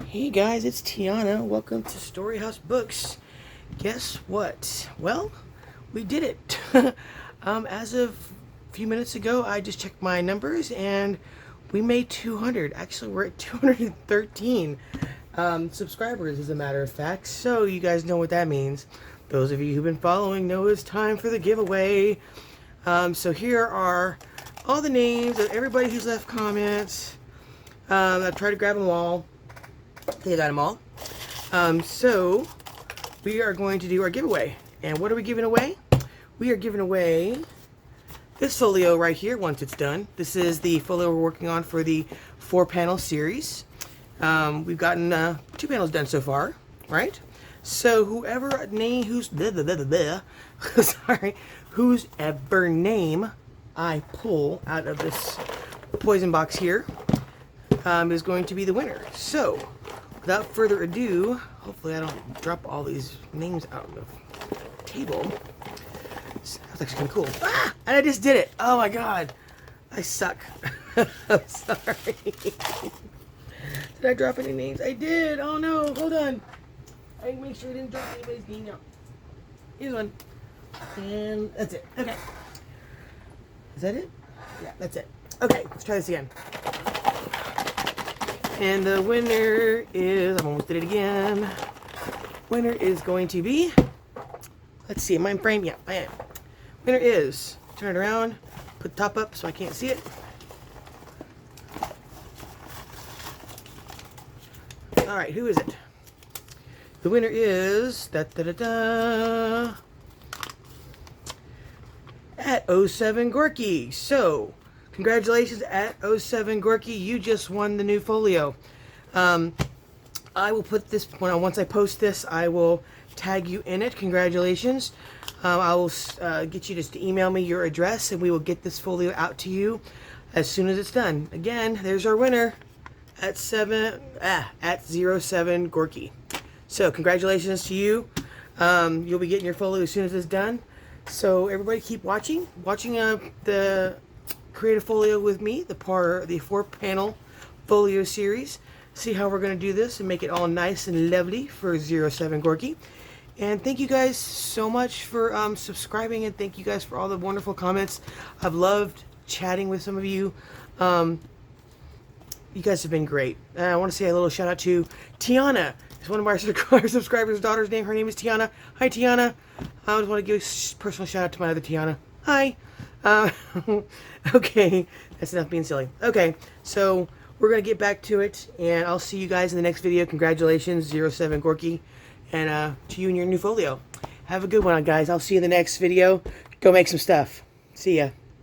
Hey guys, it's Tiana. Welcome to Storyhouse Books. Guess what? Well, we did it. As of a few minutes ago, I just checked my numbers and we made 200. Actually, we're at 213 subscribers, as a matter of fact. So you guys know what that means. Those of you who've been following know it's time for the giveaway. So here are all the names of everybody who's left comments. I've tried to grab them all. I think I got them all. So we are going to do our giveaway. And what are we giving away? We are giving away this folio right here once it's done. This is the folio we're working on for the 4-panel series. We've gotten 2 panels done so far, right? So whoever name whose ever name I pull out of this poison box here is going to be the winner. So without further ado, hopefully I don't drop all these names out of the table. That's actually kind of cool. Ah! And I just did it. Oh my god. I suck. I'm sorry. Did I drop any names? I did. Oh no. Hold on. I make sure I didn't drop anybody's name out. Here's one. And that's it. Okay. Is that it? Yeah, that's it. Okay, let's try this again. And the winner is, I almost did it again. Winner is going to be, let's see, am I in frame? Yeah, I am. Winner is, turn it around, put the top up so I can't see it. All right, who is it? The winner is, at 07 Gorky. So, congratulations at 07 Gorky. You just won the new folio. I will put this, once I post this, I will tag you in it. Congratulations. I will get you just to email me your address and we will get this folio out to you as soon as it's done. Again, there's our winner at 07 Gorky. So congratulations to you. You'll be getting your folio as soon as it's done. So everybody keep watching the Creative Folio with me, the 4-panel folio series. See how we're going to do this and make it all nice and lovely for 07 Gorky. And thank you guys so much for subscribing, and thank you guys for all the wonderful comments. I've loved chatting with some of you. You guys have been great. I want to say a little shout out to Tiana. It's one of our subscribers' daughter's name. Her name is Tiana. Hi, Tiana. I just want to give a personal shout out to my other Tiana. Hi. Okay, that's enough being silly. Okay, so we're going to get back to it, and I'll see you guys in the next video. Congratulations, 07 Gorky, and to you and your new folio. Have a good one, guys. I'll see you in the next video. Go make some stuff. See ya.